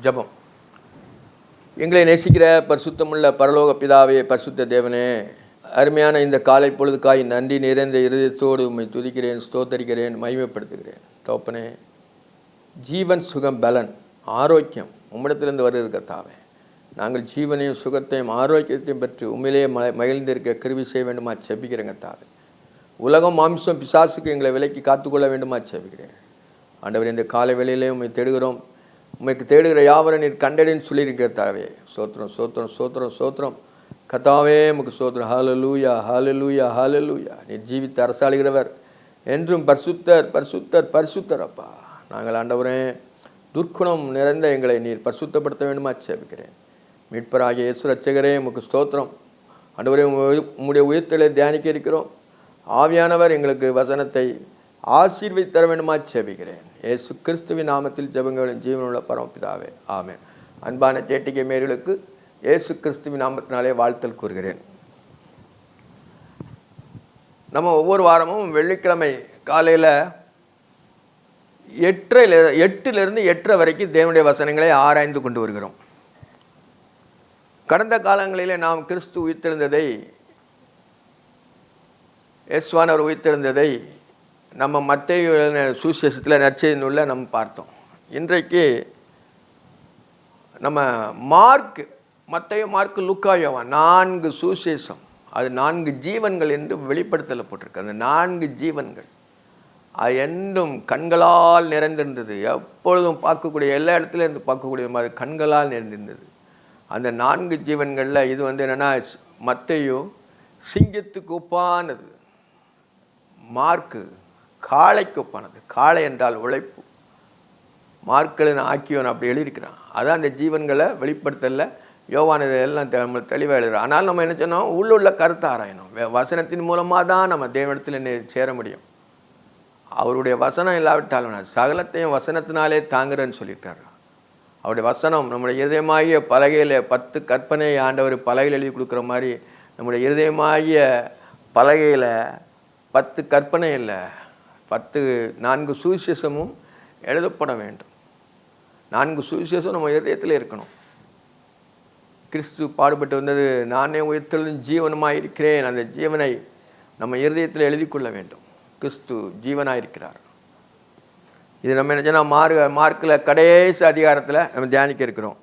ஜெபம். எங்களை நேசிக்கிற பரிசுத்தமுள்ள பரலோக பிதாவே, பரிசுத்த தேவனே, அருமையான இந்த காலை பொழுதுக்காய் நன்றி நிறைந்த இருதயத்தோடு உம்மை துதிக்கிறேன், ஸ்தோத்தரிக்கிறேன், மகிமைப்படுத்துகிறேன். தோப்பனே, ஜீவன், சுகம், பலன், ஆரோக்கியம் உம்மிடத்திலிருந்து வருகிறது கர்த்தாவே. நாங்கள் ஜீவனையும் சுகத்தையும் ஆரோக்கியத்தையும் பற்றி உண்மையிலேயே மகிழ்ந்திருக்க கிருபை செய்ய வேண்டுமா செபிக்கிறேன் கர்த்தாவே. உலகம், மாம்சம், பிசாசுக்கு எங்களை விலைக்கு காத்துக்கொள்ள வேண்டுமா செபிக்கிறேன். ஆண்டவர், இந்த காலை வேளையிலே உம்மை தேடுகிறோம். உண்மைக்கு தேடுகிற யாவரை நீர் கண்டடின்னு சொல்லியிருக்கிற தாவே. சோத்திரம் சோத்திரம் சோத்திரம் சோத்திரம் கர்த்தாவே, உமக்கு சோத்திரம். ஹல்லேலூயா ஹல்லேலூயா ஹல்லேலூயா. நீர் ஜீவித்து அரசாளுகிறவர், என்றும் பரிசுத்தர் பரிசுத்தர் பரிசுத்தர். அப்பா, நாங்கள் ஆண்டவரே துர்க்குணம் நிறைந்த எங்களை நீர் பரிசுத்தப்படுத்த வேண்டுமா செபிக்கிறேன். மீட்பராகிய இயேசு ரட்சகரே, உமக்கு ஸ்தோத்திரம். ஆண்டவரே, உம்முடைய உயிர்த்தலை தியானிக்க இருக்கிறோம். ஆவியானவர் எங்களுக்கு வசனத்தை ஆசீர்வதித்து தர வேண்டுமா செபிக்கிறேன். இயேசு கிறிஸ்துவின் நாமத்தில் ஜெபங்களின் ஜீவனுள்ள பரமபிதாவே, ஆமென். அன்பான ஜேடிகே மேர்களுக்கு இயேசு கிறிஸ்துவின் நாமத்தினாலே வாழ்த்தல் கூறுகிறேன். நம்ம ஒவ்வொரு வாரமும் வெள்ளிக்கிழமை காலையில் 8லிருந்து 8:30 வரைக்கும் தேவனுடைய வசனங்களை ஆராய்ந்து கொண்டு வருகிறோம். கடந்த காலங்களிலே நாம் கிறிஸ்து உயிர்த்தெழுந்ததை, இயேசுவானவர் உயிர்த்தெழுந்ததை நம்ம மத்தேயு சுவிசேஷத்தில் நற்செய்தி நூலில் நம்ம பார்த்தோம். இன்றைக்கு நம்ம மத்தேயு, மார்க்கு, லூக்கா, யோவான் 4 சுவிசேஷம், அது 4 ஜீவன்கள் என்று வெளிப்படுத்தப்பட்டிருக்கு. அந்த 4 ஜீவன்கள் அது என்றும் கண்களால் நிறைந்திருந்தது. எப்பொழுதும் பார்க்கக்கூடிய, எல்லா இடத்துலையும் இருந்து பார்க்கக்கூடிய மாதிரி கண்களால் நிறைந்திருந்தது. அந்த 4 ஜீவன்களில் இது என்னென்னா, மத்தேயு சிங்கத்துக்கு ஒப்பானது, மார்க்கு காளைக்கு ஒப்பானது. காளை என்றால் உழைப்பு, மார்க்களின் ஆக்கியோன் அப்படி எழுதியிருக்கிறான். அதான் அந்த ஜீவன்களை வெளிப்படுத்தல. யோவான் இதெல்லாம் தெளிவாக எழுதுகிறான். ஆனால் நம்ம என்ன சொன்னோம், உள்ள கருத்தை ஆராயணும். வசனத்தின் மூலமாக தான் நம்ம தேவனிடத்தில் சேர முடியும். அவருடைய வசனம் இல்லாவிட்டாலும் சகலத்தையும் வசனத்தினாலே தாங்குறேன்னு சொல்லிட்டார். அவருடைய வசனம் நம்முடைய இருதயமாகிய பலகையில் 10 கற்பனை ஆண்டவர் பலகையில் எழுதி கொடுக்குற மாதிரி, நம்முடைய இருதயமாகிய பலகையில் 10 கற்பனை இல்லை, 4 சுவிசேஷமும் எழுதப்பட வேண்டும். 4 சுவிசேஷம் நம்ம இருதயத்தில் இருக்கணும். கிறிஸ்து பாடுபட்டு வந்தது, நானே உயிர்த்தெழுந்தும் ஜீவனுமாக இருக்கிறேன். அந்த ஜீவனை நம்ம இருதயத்தில் எழுதி கொள்ள வேண்டும். கிறிஸ்து ஜீவனாக இருக்கிறார். இது நம்ம என்ன சொன்னால் மார்க்கில் கடைசி அதிகாரத்தில் நம்ம தியானிக்க இருக்கிறோம்.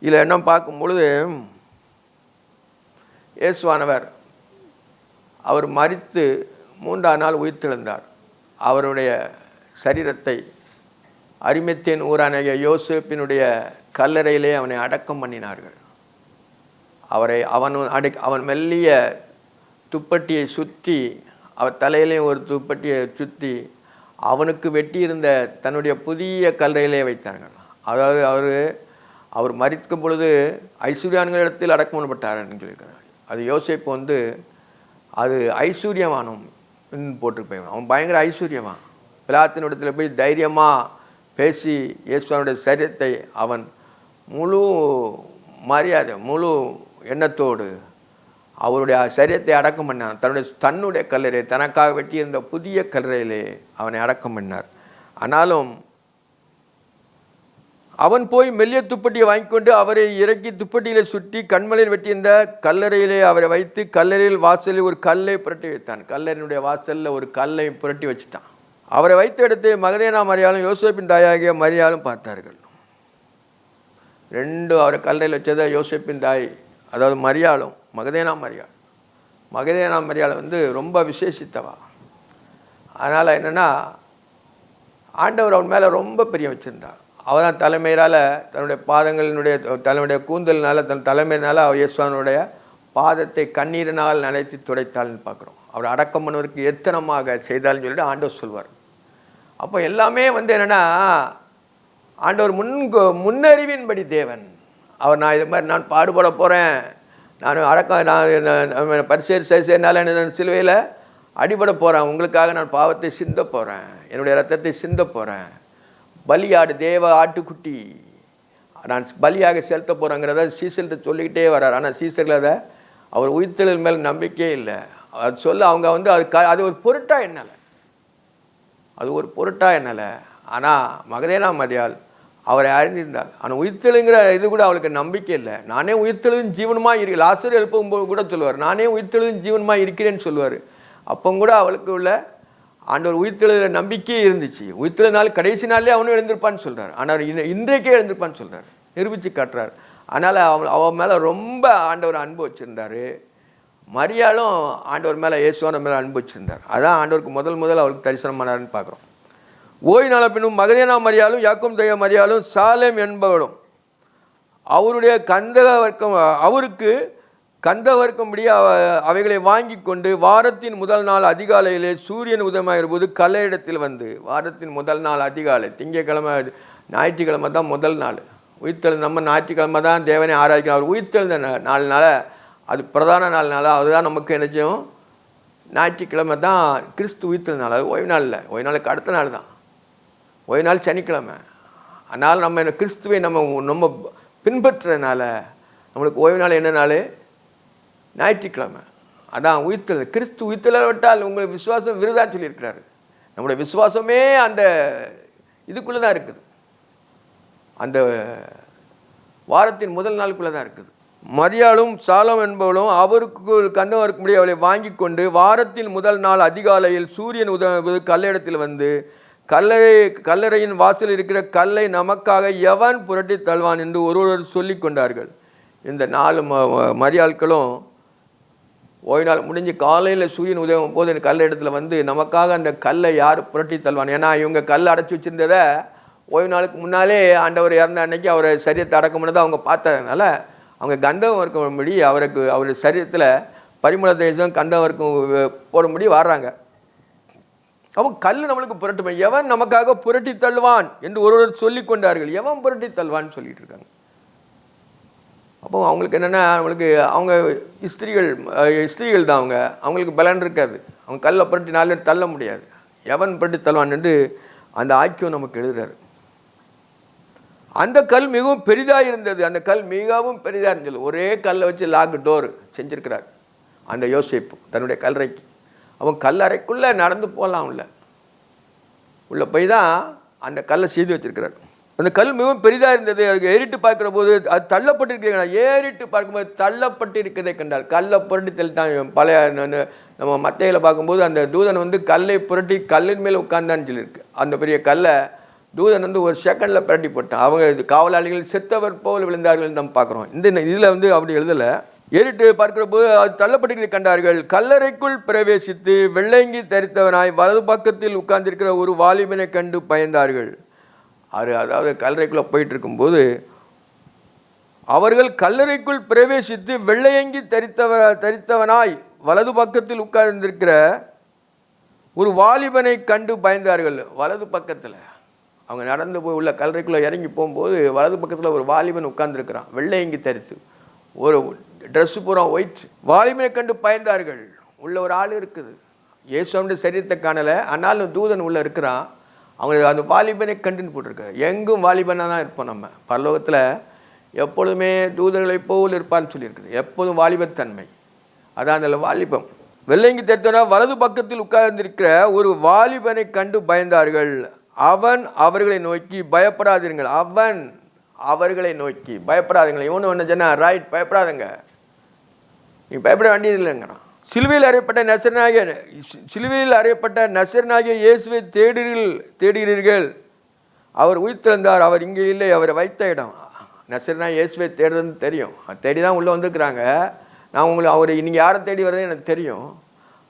இதில் என்ன பார்க்கும் பொழுது, இயேசுவானவர் அவர் மரித்து 3ஆம் நாள் உயிர்த்தெழுந்தார். அவருடைய சரீரத்தை அரிமத்தேன் ஊரான யோசேப்பினுடைய கல்லறையிலே அவனை அடக்கம் பண்ணினார்கள். அவன் மெல்லிய துப்பட்டியை சுற்றி, அவர் தலையிலேயும் ஒரு துப்பட்டியை சுற்றி அவனுக்கு வெட்டியிருந்த தன்னுடைய புதிய கல்லறையிலே வைத்தார்கள். அதாவது அவர் மரிக்கும் பொழுது ஐஸ்வர்யான்களிடத்தில் அடக்கம் பண்ணப்பட்டார் என்று சொல்லியிருக்கிறார். அது யோசேப்பு அது ஐஸ்வர்யவானும் போட்டு போய், அவன் பயங்கர ஐஸ்வர்யவான். பிலாத்தினிடத்தில் போய் தைரியமாக பேசி இயேசுவனுடைய சரீரத்தை அவன் முழு மரியாதை, முழு எண்ணத்தோடு அவருடைய சரீரத்தை அடக்கம் பண்ணான். தன்னுடைய கல்லறை, தனக்காக வெட்டியிருந்த புதிய கல்லறையிலே அவனை அடக்கம் பண்ணார். ஆனாலும் அவன் போய் மெல்லிய துப்பட்டியை வாங்கி கொண்டு அவரை இறக்கி துப்பட்டியில் சுற்றி கண்மலையில் வெட்டியிருந்த கல்லறையிலே அவரை வைத்து, கல்லறையில் வாசலில் ஒரு கல்லை புரட்டி வைத்தான். கல்லறையினுடைய வாசலில் ஒரு கல்லை புரட்டி வச்சுட்டான். அவரை வைத்த இடத்தை மகதேனா மரியாளும் யோசேப்பின் தாயாகிய மரியாளும் பார்த்தார்கள். 2 அவரை கல்லறையில் வச்சதை யோசேப்பின் தாய், அதாவது மரியாளும், மகதேனா மரியாள் ரொம்ப விசேஷித்தவா. அதனால் என்னென்னா, ஆண்டவர் அவன் மேலே ரொம்ப பெரிய வச்சுருந்தார். அவள் தான் தலைமையினால் தன்னுடைய தன்னுடைய கூந்தலினால், தன் தலைமையினால் இயேசுவனுடைய பாதத்தை கண்ணீரினால் நனைத்து துடைத்தாள்னு பார்க்குறோம். அவர் அடக்கம் பண்ணுவதற்கு எத்தனமாக செய்தால்னு சொல்லிட்டு ஆண்டவர் சொல்வார். அப்போ எல்லாமே என்னென்னா, ஆண்டவர் முன்னறிவின்படி தேவன். அவர் நான் இது மாதிரி நான் பாடுபட போகிறேன், நான் பரிசேர் செய்யனால நான் சிலுவையில் அடிபட போகிறேன், உங்களுக்காக நான் பாவத்தை சிந்த போகிறேன், என்னுடைய ரத்தத்தை சிந்த போகிறேன், பலியாடு தேவ ஆட்டுக்குட்டி நான் பலியாக செலுத்த போகிறேங்கிறத சீசர்கிட்ட சொல்லிக்கிட்டே வர்றார். ஆனால் சீசர்கள் அதை அவர் உயிர்த்தெழுதல் மேலே நம்பிக்கையே இல்லை. அது சொல்ல அவங்க அது ஒரு பொருட்டாக எண்ணலை. ஆனால் மகதேனா மரியாள் அவரை அறிந்திருந்தார். ஆனால் உயிர்த்தெழுங்கிற இது கூட அவளுக்கு நம்பிக்கை இல்லை. நானே உயிர்த்தெழுதும் ஜீவனமாக இருக்கு, லாசர் எழுப்பும்போது கூட சொல்லுவார், நானே உயிர்த்தெழுதும் ஜீவனமாக இருக்கிறேன்னு சொல்லுவார். அப்போ கூட அவளுக்கு உள்ள ஆண்டவர் உயிர்த்தெழுகிற நம்பிக்கையே இருந்துச்சு. உயிர்த்தெழுதினாலும் கடைசி நாள்லேயே அவனும் எழுந்திருப்பான்னு சொல்கிறார். ஆனால் இன்றைக்கே எழுந்திருப்பான்னு சொல்கிறார், நிரூபித்து காட்டுறார். அதனால் அவன் மேலே ரொம்ப ஆண்டவர் அன்பு வச்சுருந்தார். மரியாளும் ஆண்டவர் மேலே இயேசுவான மேலே அன்பு வச்சுருந்தார். அதான் ஆண்டவருக்கு முதல் அவளுக்கு தரிசனமானார்னு பார்க்குறோம். ஓய் நாள பின்னும் மகதேனா மரியாளும் யாக்கோம் தய மரியாளும் சாலேம் என்பவளும் அவருடைய அவருக்கு கந்தவர்க்கும்படி அவைகளை வாங்கி கொண்டு வாரத்தின் முதல் நாள் அதிகாலையிலே சூரியன் உதயமாகிற போது கல்லையிடத்தில் வந்து, வாரத்தின் முதல் நாள் அதிகாலை திங்கக்கிழமை ஞாயிற்றுக்கிழமை தான் முதல் நாள். உயிர்த்தெழுந்த நம்ம ஞாயிற்றுக்கிழமை தான் தேவனை ஆராய்க்கணும். அவர் உயிர்த்தெழுந்த நாள்னால அது பிரதான நாள்னால அதுதான் நமக்கு என்னச்சும் ஞாயிற்றுக்கிழமை தான் கிறிஸ்து உயிர்த்தெழுந்த நாள். அது ஓய்வு நாள் இல்லை, ஓய்வு நாளுக்கு அடுத்த நாள் தான் ஓய்வு நாள் சனிக்கிழமை. அதனால் நம்ம கிறிஸ்துவை நம்ம பின்பற்றுறதுனால நம்மளுக்கு ஓய்வு நாள் என்ன நாள்? ஞாயிற்றுக்கிழமை. அதான் உயிர்த்தெழுதல். கிறிஸ்து உயிர்த்தெழவிட்டால் உங்களுக்கு விசுவாசம் விருதான்னு சொல்லியிருக்கிறாரு. நம்முடைய விசுவாசமே அந்த இதுக்குள்ளே தான் இருக்குது, அந்த வாரத்தின் முதல் நாளுக்குள்ளே தான் இருக்குது. மரியாளும் சாலம் என்பவளும் அவருக்கு கந்தவர்க்கும்படி அவளை வாங்கி கொண்டு வாரத்தின் முதல் நாள் அதிகாலையில் சூரியன் உதவும்போது கல்லிடத்தில் வந்து கல்லறையின் வாசல் இருக்கிற கல்லை நமக்காக எவன் புரட்டி தள்ளுவான் என்று ஒருவர் சொல்லி கொண்டார்கள். இந்த 4 மரியாள்களும் ஓய்வு நாள் முடிஞ்சு காலையில் சூரியன் உதவும் போது கல்ல இடத்துல வந்து நமக்காக அந்த கல்லை யார் புரட்டி தள்ளுவான். ஏன்னா இவங்க கல் அடைச்சி வச்சுருந்ததை ஓய்வு நாளுக்கு முன்னாலே ஆண்டவர் இறந்த அன்னைக்கு அவரை சரீரத்தை அடக்கம் பண்ணதை அவங்க பார்த்ததுனால அவங்க கந்தம் வர்க்கும்படி அவருடைய சரீரத்தில் பரிமள தேசம் கந்தம் வர்க்கம் போடும்படி வர்றாங்க. அப்போ கல் நம்மளுக்கு புரட்டுமே, எவன் நமக்காக புரட்டி தள்ளுவான் என்று ஒருவர் சொல்லி கொண்டார்கள். எவன் புரட்டி தள்ளுவான்னு சொல்லிட்டு இருக்காங்க. அப்போ அவங்களுக்கு என்னென்னா, அவங்க ஸ்திரீகள் தான், அவங்களுக்கு பலன் இருக்காது. அவங்க கல்லை புரட்டி 4 பேர் தள்ள முடியாது. எவன் புரட்டி தள்ளுவான் என்று அந்த ஆக்கியம் நமக்கு எழுதுறாரு. அந்த கல் மிகவும் பெரிதாக இருந்தது. அந்த கல் மிகவும் பெரிதாக இருந்தது. ஒரே கல்லை வச்சு லாக் டோர் செஞ்சுருக்கிறார் அந்த யோசேப்பு தன்னுடைய கல்லறைக்கு. அவன் கல்லறைக்குள்ளே நடந்து போகலாம், உள்ளே போய் தான் அந்த கல்லை செய்து வச்சிருக்கிறார். அந்த கல் மிகவும் பெரிதாக இருந்தது. அதுக்கு ஏறிட்டு பார்க்குற போது அது தள்ளப்பட்டிருக்கிறேன். ஏறிட்டு பார்க்கும்போது தள்ளப்பட்டு இருக்கிறதை கண்டால் கல்லை புரட்டி தள்ளிட்டான். பழைய நம்ம மத்தையில் பார்க்கும்போது அந்த தூதன் கல்லை புரட்டி கல்லின் மேலே உட்கார்ந்தான்னு சொல்லியிருக்கு. அந்த பெரிய கல்லை தூதன் ஒரு செகண்டில் புரட்டி போட்டான். அவங்க காவலாளிகள் செத்தவர் போல் விழுந்தார்கள் நம்ம பார்க்குறோம். இந்த இதில் அப்படி எழுதலை. ஏறிட்டு பார்க்கிற போது அது தள்ளப்பட்டு கண்டார்கள். கல்லறைக்குள் பிரவேசித்து வெள்ளையங்கி தரித்தவனாய் வலது பக்கத்தில் உட்கார்ந்திருக்கிற ஒரு வாலிபனை கண்டு பயந்தார்கள். அதாவது கல்லறைக்குள்ளே போயிட்டு இருக்கும்போது அவர்கள் கல்லறைக்குள் பிரவேசித்து வெள்ளையங்கி தரித்தவனாய் வலது பக்கத்தில் உட்கார்ந்திருக்கிற ஒரு வாலிபனை கண்டு பயந்தார்கள். வலது பக்கத்தில் அவங்க நடந்து போய் உள்ள கல்லறைக்குள்ளே இறங்கி போகும்போது வலது பக்கத்தில் ஒரு வாலிபன் உட்கார்ந்துருக்கிறான், வெள்ளையங்கி தரித்து, ஒரு ட்ரெஸ்ஸு பூரா ஒயிட். வாலிபனை கண்டு பயந்தார்கள். உள்ள ஒரு ஆள் இருக்குது, இயேசுவோட சரீரத்தை காணலை, ஆனாலும் தூதன் உள்ளே இருக்கிறான். அவங்க அந்த வாலிபனை கண்டுன்னு போட்டிருக்காரு. எங்கும் வாலிபனாக தான் இருப்போம் நம்ம. பரலோகத்தில் எப்பொழுதுமே தூதர்களை போல் இருப்பான்னு சொல்லியிருக்குது. எப்போதும் வாலிபத்தன்மை, அதான் அந்த வாலிபம். வெள்ளையங்கி தரித்தவனா வலது பக்கத்தில் உட்கார்ந்திருக்கிற ஒரு வாலிபனை கண்டு பயந்தார்கள். அவன் அவர்களை நோக்கி பயப்படாதீர்கள். அவன் அவர்களை நோக்கி பயப்படாதுங்களே. ஒன்று சொன்னா ரைட், பயப்படாதுங்க, நீ பயப்பட வேண்டியது இல்லைங்கிறான். சிலுவையில் அறையப்பட்ட நசரனாகிய இயேசுவை தேடுகிறீர்கள். அவர் உயிர்த்தெழுந்தார், அவர் இங்கே இல்லை, அவரை வைத்த இடம். நசரனாகிய இயேசுவை தேடுறதுன்னு தெரியும், தேடி தான் உள்ளே வந்துருக்குறாங்க. நான் அவர் நீங்கள் யாரை தேடி வர்றது எனக்கு தெரியும்.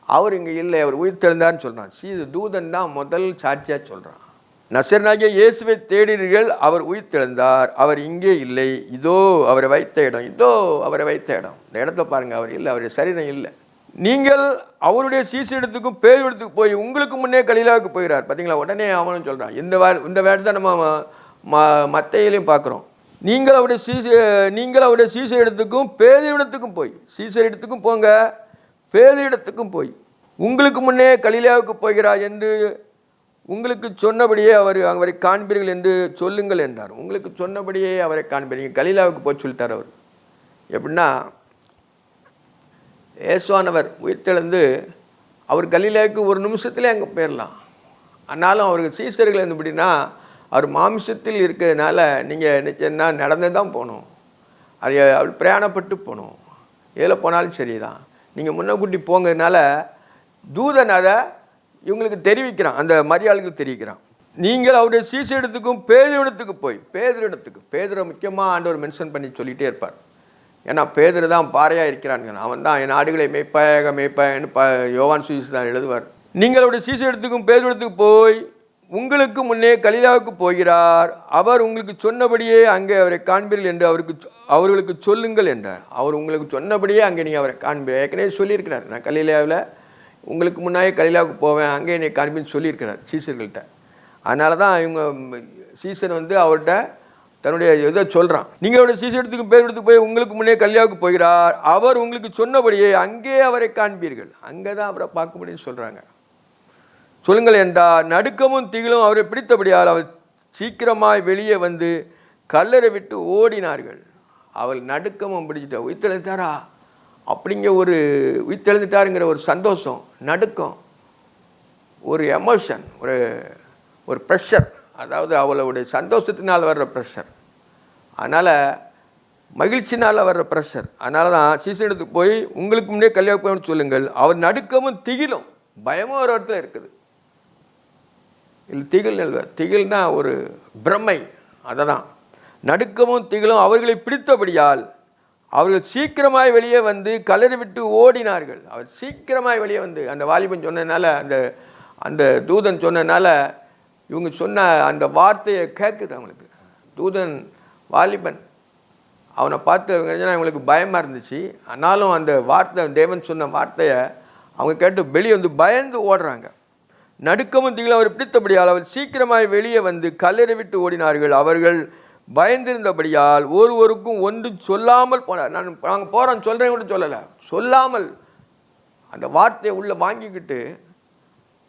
அவர் இங்கே இல்லை, அவர் உயிர்த்தெழுந்தார்னு சொல்கிறான். தூதன் தான் முதல் சாட்சியாக சொல்கிறான். நசரனாகிய இயேசுவை தேடுகிறீர்கள், அவர் உயிர்த்தெழுந்தார், அவர் இங்கே இல்லை, இதோ அவரை வைத்த இடம், இதோ அவரை வைத்த இடம். இந்த இடத்த பாருங்கள், அவர் இல்லை, அவருடைய சரீரம் இல்லை. நீங்கள் அவருடைய சீசரிடத்துக்கும் பேரிடத்துக்கு போய் உங்களுக்கு முன்னே கலிலாவுக்கு போகிறார். பார்த்தீங்களா, உடனே அவனும் சொல்கிறான். இந்த வேர்டு தான் நம்ம மத்தையிலையும் பார்க்குறோம். நீங்கள் அவருடைய சீசரிடத்துக்கும் பேரிடத்துக்கும் போய், சீசரிடத்துக்கும் போங்க, பேரிடத்துக்கும் போய் உங்களுக்கு முன்னே கலிலாவுக்கு போகிறார் என்று உங்களுக்கு சொன்னபடியே அவரை காண்பீர்கள் என்று சொல்லுங்கள் என்றார். உங்களுக்கு சொன்னபடியே அவரை காண்பீர்கள். கலிலாவுக்கு போய் சொல்லிட்டார். அவர் எப்படின்னா, இயேசுவானவர் உயிர்த்தெழுந்து அவர் கலிலாவுக்கு ஒரு நிமிஷத்துலேயே அங்கே போயிடலாம். ஆனாலும் அவருக்கு சீசர்கள் எப்படின்னா அவர் மாமிசத்தில் இருக்கிறதுனால நீங்கள் என்ன நடந்து தான் போகணும், அது அப்படி பிரயாணப்பட்டு போகணும், எதில் போனாலும் சரி தான். நீங்கள் முன்னக்கூட்டி போங்கிறதுனால தூதன் அதை இவங்களுக்கு தெரிவிக்கிறான், அந்த மரியாளுக்கு தெரிவிக்கிறான். நீங்கள் அவருடைய சீசரிடத்துக்கும் பேதுருவிடத்துக்கு போய், பேதுரை முக்கியமாக ஆண்டவர் மென்ஷன் பண்ணி சொல்லிகிட்டே இருப்பார். ஏன்னா பேதுரு தான் பாறையாக இருக்கிறான், அவன் தான் என் ஆடுகளை மேய்ப்பாயன்னு யோவான் சுவிசேஷம் தான் எழுதுவார். நீங்கள் அவருடைய சீசரிடத்துக்கும் பேதுருவிடத்துக்கு போய் உங்களுக்கு முன்னே கலிலாவுக்கு போகிறார், அவர் உங்களுக்கு சொன்னபடியே அங்கே அவரை காண்பீர்கள் என்று அவர்களுக்கு சொல்லுங்கள் என்றார். அவர் உங்களுக்கு சொன்னபடியே அங்கே நீங்கள் அவரை காண்பீர்கள். ஏற்கனவே சொல்லியிருக்கிறார், நான் கலிலாவில் உங்களுக்கு முன்னாயே கலிலாவுக்கு போவேன், அங்கே என்னை காண்பின்னு சொல்லியிருக்கிறார் சீசர்கள்ட்ட. அதனால தான் இவங்க சீசன் அவர்கிட்ட தன்னுடைய இதை சொல்கிறான். நீங்கள் அவருடைய சீசரிடத்துக்கு பேதுருவிடத்துக்கு போய் உங்களுக்கு முன்னே கலிலாவுக்கு போகிறார், அவர் உங்களுக்கு சொன்னபடியே அங்கே அவரை காண்பீர்கள். அங்கே தான் அவரை பார்க்க முடியும்னு சொல்கிறாங்க. சொல்லுங்கள் என்றார். நடுக்கமும் திகிலும் அவரை பிடித்தபடியால் அவர் சீக்கிரமாய் வெளியே வந்து கல்லறை விட்டு ஓடினார்கள். அவள் நடுக்கமும் பிடிச்சிட்டா, உயிர்த்தெழுந்தாரா அப்படிங்கிற ஒரு உயிர்த்தெழுந்துட்டாருங்கிற ஒரு சந்தோஷம், நடுக்கம், ஒரு எமோஷன், ஒரு ப்ரெஷர், அதாவது அவளுடைய சந்தோஷத்தினால் வர்ற ப்ரெஷர், அதனால் மகிழ்ச்சினால் வர்ற ப்ரெஷர். அதனால தான் சீசனிடத்துக்கு போய் உங்களுக்கு முன்னே கல்யாணம் போய் சொல்லுங்கள். அவர் நடுக்கமும் திகிலும் பயமும் ஒரு இடத்துல இருக்குது. இல்லை திகில்னா ஒரு பிரமை, அதை தான் நடுக்கமும் திகிலும் அவர்களை பிடித்தபடியால் அவர்கள் சீக்கிரமாய் வெளியே வந்து கல்லறை விட்டு ஓடினார்கள். அவர் சீக்கிரமாய் வெளியே வந்து, அந்த வாலிபன் சொன்னதுனால, அந்த தூதன் சொன்னதுனால இவங்க சொன்ன அந்த வார்த்தையை கேட்குது அவங்களுக்கு. தூதன் வாலிபன் அவனை பார்த்து இவங்களுக்கு பயமாக இருந்துச்சு. ஆனாலும் அந்த வார்த்தை, தேவன் சொன்ன வார்த்தையை அவங்க கேட்டு வெளியே வந்து பயந்து ஓடுறாங்க. நடுக்கமும் திகிலும் அவர் பிடித்தபடியால் அவர் சீக்கிரமாய் வெளியே வந்து கல்லறை விட்டு ஓடினார்கள். அவர்கள் பயந்திருந்தபடியால் ஒருவருக்கும் ஒன்றும் சொல்லாமல் போனார். நாங்கள் போகிறோம் சொல்கிறேன் கூட சொல்லலை, சொல்லாமல் அந்த வார்த்தையை உள்ளே வாங்கிக்கிட்டு,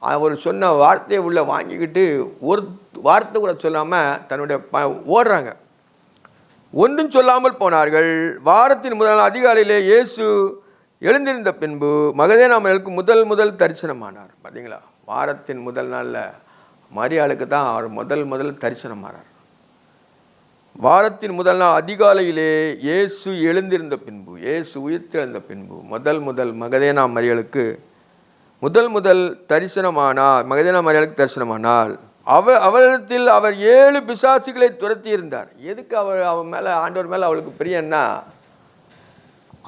அவர் சொன்ன வார்த்தையை உள்ளே வாங்கிக்கிட்டு ஒரு வார்த்தை கூட சொல்லாமல் தன்னுடைய ஓடுறாங்க. ஒன்றும் சொல்லாமல் போனார்கள். வாரத்தின் முதல் நாள் அதிகாலையிலே இயேசு எழுந்திருந்த பின்பு மகதலேனா மரியாளுக்கு முதல் தரிசனமானார். பார்த்தீங்களா, வாரத்தின் முதல் நாளில் மரியாளுக்கு தான் அவர் முதல் தரிசனமானார். வாரத்தின் முதல் நாள் அதிகாலையிலே இயேசு எழுந்திருந்த பின்பு, இயேசு உயிர்த்தெழுந்த பின்பு முதல் மகதலேனா மரியாளுக்கு முதல் தரிசனமானார். மகதலேனா மரியாளுக்கு தரிசனமானால் அவரிடத்தில் அவர் 7 பிசாசுகளை துரத்தி இருந்தார். எதுக்கு அவன் மேலே, ஆண்டவர் மேலே அவளுக்கு பிரியன்னா,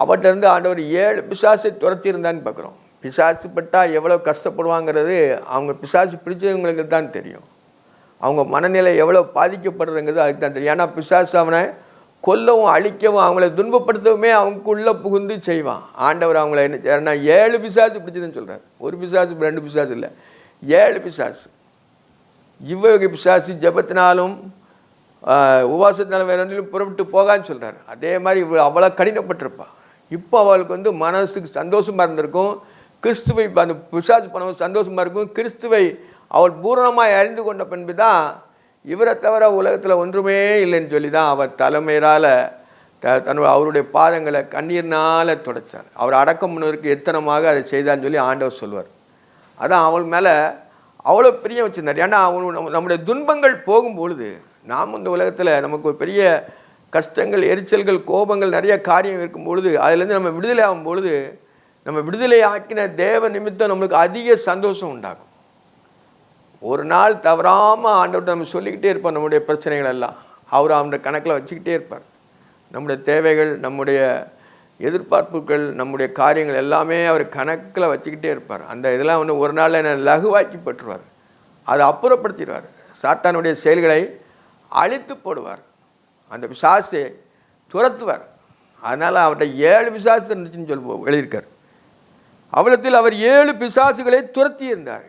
அவர்கிட்ட இருந்து ஆண்டவர் 7 பிசாசை துரத்தி இருந்தான்னு பார்க்குறோம். பிசாசு பட்டால் எவ்வளோ கஷ்டப்படுவாங்கிறது அவங்க பிசாசு பிடிச்சவங்களுக்கு தான் தெரியும். அவங்க மனநிலை எவ்வளோ பாதிக்கப்படுறதுங்கிறது அதுக்கு தான் தெரியும். ஏன்னா பிசாசு அவனை கொல்லவும் அழிக்கவும் அவங்கள துன்பப்படுத்தவுமே அவங்களுக்குள்ளே புகுந்து செய்வான். ஆண்டவர் அவங்கள என்ன செய்யறா, 7 பிசாசு பிடிச்சதுன்னு சொல்கிறார். ஒரு பிசாசு 2 பிசாசு இல்லை, 7 பிசாசு. இவ்வகை பிசாசு ஜெபத்தினாலும் உபவாசத்தினாலும் வேற ஒன்றிலும் புறப்பட்டு போகான்னு சொல்கிறார். அதே மாதிரி அவ்வளோ கடினப்பட்டிருப்பாள். இப்போ அவளுக்கு மனசுக்கு சந்தோஷமாக இருந்திருக்கும். கிறிஸ்துவை அந்த பிசாசு பண்ணவும் சந்தோஷமாக இருக்கும். கிறிஸ்துவை அவள் பூரணமாக அறிந்து கொண்ட பின்பு தான் இவரை தவிர உலகத்தில் ஒன்றுமே இல்லைன்னு சொல்லி தான் அவர் தலைமையினால் அவருடைய பாதங்களை கண்ணீர்னால் துடைச்சார். அவர் அடக்கம் பண்ணுவதற்கு எத்தனமாக அதை செய்தான்னு சொல்லி ஆண்டவர் சொல்வார். அதான் அவள் மேலே அவ்வளோ பிரியம் வச்சுருந்தார். ஏன்னா நம்முடைய துன்பங்கள் போகும்பொழுது, நாம் இந்த உலகத்தில் நமக்கு ஒரு பெரிய கஷ்டங்கள், எரிச்சல்கள், கோபங்கள், நிறைய காரியம் இருக்கும் பொழுது, அதுலேருந்து நம்ம விடுதலை ஆகும் பொழுது, நம்ம விடுதலை ஆக்கின தேவ நிமித்தம் நம்மளுக்கு அதிக சந்தோஷம் உண்டாகும். ஒரு நாள் தவறாமல் ஆண்டவர்கிட்ட நம்ம சொல்லிக்கிட்டே இருப்போம் நம்முடைய பிரச்சனைகள் எல்லாம். அவர் அவனுடைய கணக்கில் வச்சுக்கிட்டே இருப்பார். நம்முடைய தேவைகள், நம்முடைய எதிர்பார்ப்புகள், நம்முடைய காரியங்கள் எல்லாமே அவர் கணக்கில் வச்சுக்கிட்டே இருப்பார். அந்த இதெல்லாம் ஒரு நாள் என்னை லகுவாக்கி பற்றுவார். அதை அப்புறப்படுத்திடுவார். சாத்தானுடைய செயல்களை அழித்து போடுவார். அந்த பிசாசை துரத்துவார். அதனால் அவர்கிட்ட 7 பிசாசு இருந்துச்சுன்னு சொல்லி எழுதியிருக்கார். அவளத்தில் அவர் 7 பிசாசுகளை துரத்தி இருந்தார்.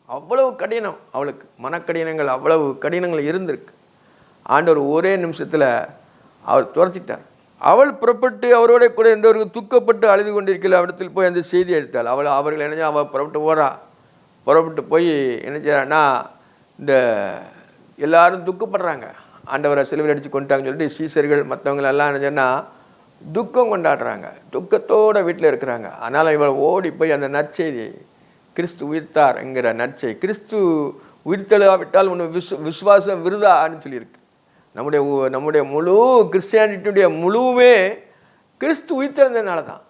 அவ்வளவு கடினம் அவளுக்கு, மனக்கடினங்கள் அவ்வளவு கடினங்கள் இருந்திருக்கு. ஆண்டவர் ஒரே நிமிஷத்தில் அவர் துரத்திட்டார். அவள் புறப்பட்டு அவரோட கூட எந்தவருக்கு துக்கப்பட்டு அழுது கொண்டிருக்கல அவரிடத்தில் போய் அந்த செய்தி எடுத்தாள். அவர்கள் என்ன, அவள் புறப்பட்டு போய் என்ன செய்கிறான்னா, இந்த எல்லாரும் துக்கப்படுறாங்க, ஆண்டவரை சிலுவையில் அடித்து கொண்டாங்கன்னு சொல்லிட்டு சீசர்கள் மற்றவங்களெல்லாம் என்ன சொன்னால் துக்கம் கொண்டாடுறாங்க, துக்கத்தோடு வீட்டில் இருக்கிறாங்க. அதனால் இவள் ஓடி போய் அந்த நற்செய்தி, கிறிஸ்து உயிர்த்தார் என்கிற நற்செய்தி, கிறிஸ்து உயிர்த்தெழுவாவிட்டால் உன்னை விசுவாசம் விருதான்னு சொல்லியிருக்கு. நம்முடைய முழு கிறிஸ்டியானிட்டியுடைய முழுவுமே கிறிஸ்து உயிர்த்தெழுந்ததுனால தான்.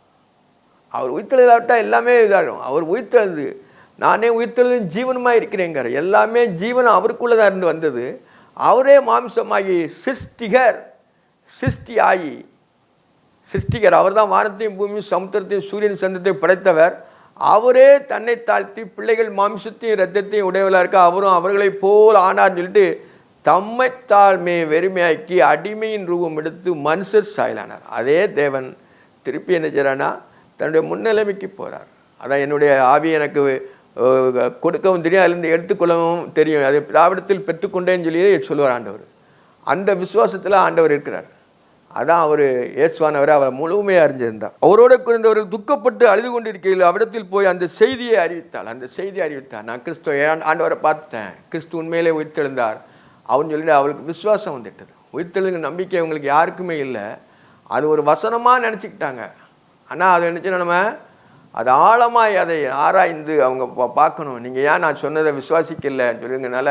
அவர் உயிர்த்தெழுதாவிட்டால் எல்லாமே இதாகும். அவர் உயிர்த்தெழுந்து நானே உயிர்த்தெழுந்து ஜீவனமாக இருக்கிறேங்கிறார். எல்லாமே ஜீவனம் அவருக்குள்ளே தான் இருந்து வந்தது. அவரே மாம்சமாகி சிருஷ்டிகர் அவர் தான் வானத்தையும் பூமியும் சமுத்திரத்தையும் சூரியன் சந்திரத்தையும் படைத்தவர். அவரே தன்னை தாழ்த்தி பிள்ளைகள் மாம்சத்தையும் இரத்தத்தையும் உடையவளாக இருக்க அவரும் அவர்களை போல் ஆனார்னு சொல்லிட்டு தம்மை தாழ்மையை வெறுமையாக்கி அடிமையின் ரூபம் எடுத்து மனுஷர் சாயலானார். அதே தேவன் திருப்பி என்ன செய்கிறான்னா தன்னுடைய முன்னிலைமைக்கு போகிறார். அதான் என்னுடைய ஆவி எனக்கு கொடுக்கவும் தெரியும், அதிலிருந்து எடுத்துக்கொள்ளவும் தெரியும், அது பிதாவிடத்தில் பெற்றுக்கொண்டேன்னு சொல்லி சொல்லுவார் ஆண்டவர். அந்த விசுவாசத்தில் ஆண்டவர் இருக்கிறார். அதான் அவர் இயேசுவானவர் அவர் முழுமையாக அறிஞ்சிருந்தார். அவரோட குறைந்தவர்கள் துக்கப்பட்டு அழுது கொண்டிருக்கையில் அவ்விடத்தில் போய் அந்த செய்தியை அறிவித்தாள். நான் கிறிஸ்துவ ஆண்டவரை பார்த்துட்டேன், கிறிஸ்து உண்மையிலே உயிர்த்தெழுந்தார் அவன்னு சொல்லிட்டு அவளுக்கு விசுவாசம் வந்துட்டது. உயிர்த்தெழுங்க நம்பிக்கை அவங்களுக்கு யாருக்குமே இல்லை. அது ஒரு வசனமாக நினச்சிக்கிட்டாங்க. ஆனால் அதை நினச்சினா நம்ம அது ஆழமாக அதை ஆராய்ந்து அவங்க பார்க்கணும். நீங்கள் ஏன் நான் சொன்னதை விசுவாசிக்கலைன்னு சொல்லுங்கனால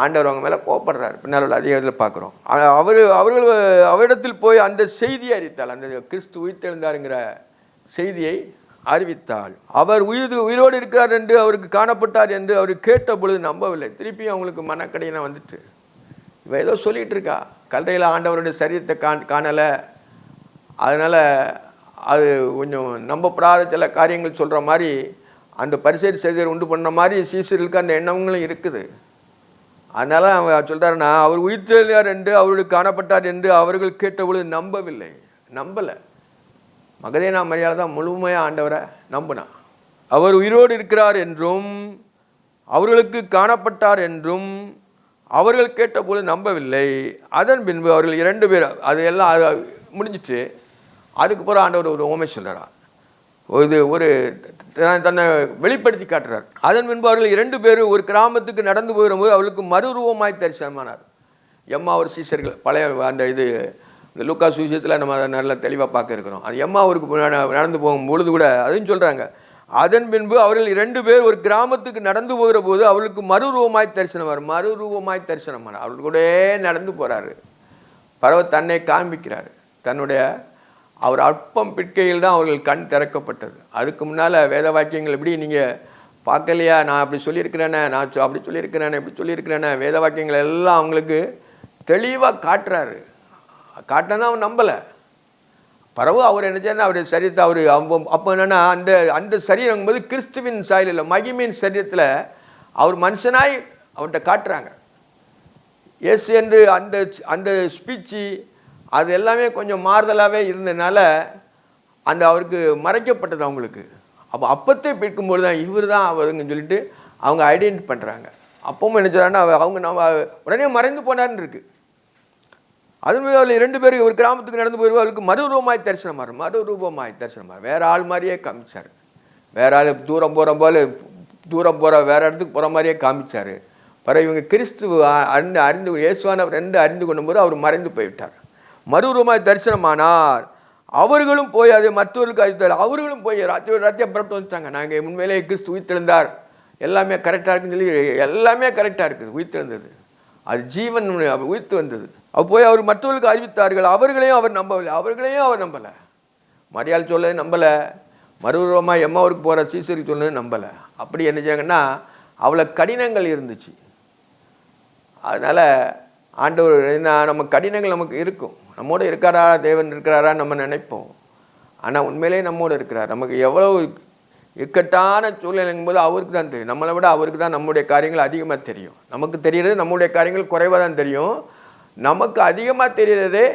ஆண்டவர் அவங்க மேலே கோபப்படுறாரு. பின்னால் அதிகாரத்தில் பார்க்குறோம். அவர்கள் அவரிடத்தில் போய் அந்த செய்தியை அறிவித்தாள். அந்த கிறிஸ்து உயிர்த்தெழுந்தாருங்கிற செய்தியை அறிவித்தாள். அவர் உயிரோடு இருக்கிறார் என்று அவருக்கு காணப்பட்டார் என்று அவர் கேட்ட பொழுது நம்பவில்லை. திருப்பி அவங்களுக்கு மனக்கடையினா வந்துட்டு இவ ஏதோ சொல்லிகிட்டு இருக்கா, கல்றையில் ஆண்டவருடைய சரீரத்தை காணலை, அதனால் அது கொஞ்சம் நம்பப்படாத சில காரியங்கள் சொல்கிற மாதிரி அந்த பரிசேயர் செய்தியர் உண்டு பண்ண மாதிரி சீசர்களுக்கு அந்த எண்ணங்களும் இருக்குது. அதனால் அவன் சொல்கிறாருன்னா அவர் உயிர்த்தெழுந்தார் என்று அவர்களுக்கு காணப்பட்டார் என்று அவர்கள் கேட்டபொழுது நம்பலை. மகதலேனா மரியாதை தான் முழுமையாக ஆண்டவரை நம்பினா. அவர் உயிரோடு இருக்கிறார் என்றும் அவர்களுக்கு காணப்பட்டார் என்றும் அவர்கள் கேட்டபொழுது நம்பவில்லை. அதன் பின்பு அவர்கள் 2 பேர் அது எல்லாம் முடிஞ்சிட்டு அதுக்கப்புறம் ஆண்டவர் ஒரு உவமை சொல்கிறார். ஒரு தன்னை வெளிப்படுத்தி காட்டுறார். அதன் பின்பு அவர்கள் 2 பேர் ஒரு கிராமத்துக்கு நடந்து போகும்போது அவர்களுக்கு மறுரூபமாய் தரிசனமானார். ஒரு சீசர்கள் பழைய அந்த இந்த லூக்கா சுவிசேஷத்தில் நம்ம அதை நல்லா தெளிவாக பார்க்க இருக்கிறோம். அது ஊருக்கு நடந்து போகும்பொழுது கூட அதையும் சொல்கிறாங்க. அதன் பின்பு அவர்கள் 2 பேர் ஒரு கிராமத்துக்கு நடந்து போகிற போது அவர்களுக்கு மறுரூபமாய் தரிசனமானார். அவர்கள் கூட நடந்து போகிறாரு. தன்னை காண்பிக்கிறார். அவர் அற்பம் பிற்கையில் தான் அவர்கள் கண் திறக்கப்பட்டது. அதுக்கு முன்னால் வேத வாக்கியங்கள் எப்படி நீங்கள் பார்க்கலையா, நான் அப்படி சொல்லியிருக்கிறேனே, நான் அப்படி சொல்லியிருக்கிறேனே வேத வாக்கியங்கள் எல்லாம் அவங்களுக்கு தெளிவாக காட்டுறாரு. காட்டினா அவன் நம்பலை. அவர் என்ன செய்யணும், அவருடைய சரீரத்தை அப்போ என்னென்னா அந்த சரீரம் என்பது கிறிஸ்துவின் சாயல் இல்லை, மகிமையின் சரீரத்தில் அவர் மனுஷனாய் அவர்கிட்ட காட்டுறாங்க. எஸ் என்று அந்த ஸ்பீச்சு அது எல்லாமே கொஞ்சம் மாறுதலாகவே இருந்ததுனால அவருக்கு மறைக்கப்பட்டது அவங்களுக்கு. அப்பத்தை பிற்கும்போது தான் இவர் தான் அவருங்கன்னு சொல்லிட்டு அவங்க ஐடென்டி பண்ணுறாங்க. அப்பவும் என்ன சொல்கிறாங்கன்னா அவங்க நம்ம உடனே மறைந்து போனார்னு இருக்குது. அதன் மீது அவர்கள் 2 பேருக்கு ஒரு கிராமத்துக்கு நடந்து போயிருவோம். அவருக்கு மறுரூபமாய் தரிசனமார் வேற ஆள் மாதிரியே காமிச்சார். வேற ஆள் தூரம் போகிற வேற இடத்துக்கு போகிற மாதிரியே காமிச்சார். இவங்க கிறிஸ்துவ அறிந்து இயேசுவானவர் என்று அறிந்து கொள்ளும்போது அவர் மறைந்து போய்விட்டார். மறுரூபமாய் தரிசனமானார். அவர்களும் போய் அதை மற்றவர்களுக்கு அறிவித்தார். அவர்களும் போய் ராத்தியம் புறப்பட்டு வந்துட்டாங்க. நாங்கள் உண்மையிலேயே கிறிஸ்து உயிர்த்தெழுந்தார், எல்லாமே கரெக்டாக இருக்குன்னு சொல்லி எல்லாமே கரெக்டாக இருக்குது. உயிர்த்தெழுந்தது, அது ஜீவன் உயிர்த்து வந்தது. போய் அவர் மற்றவர்களுக்கு அறிவித்தார்கள். அவர்களையும் அவர் நம்பலை. மரியாள் சொல்லதை நம்பலை. மறுரூபமாக ஊருக்கு போகிற சீசருக்கு சொன்னது நம்பலை. அப்படி என்ன செய்யாங்கன்னா அவ்வளோ கடினங்கள் இருந்துச்சு. அதனால் ஆண்டவர் நம்ம கடினங்கள் நமக்கு இருக்கும். நம்மோடு இருக்காரா, தேவன் இருக்கிறாரா நம்ம நினைப்போம். ஆனால் உண்மையிலே நம்மோடு இருக்கிறார். நமக்கு எவ்வளோ இக்கட்டான சூழ்நிலைங்கும்போது அவருக்கு தான் தெரியும். நம்மளை விட அவருக்கு தான் நம்முடைய காரியங்கள் அதிகமாக தெரியும். நமக்கு தெரிகிறது நம்முடைய காரியங்கள் குறைவாக தான் தெரியும். நமக்கு அதிகமாக தெரிகிறதே,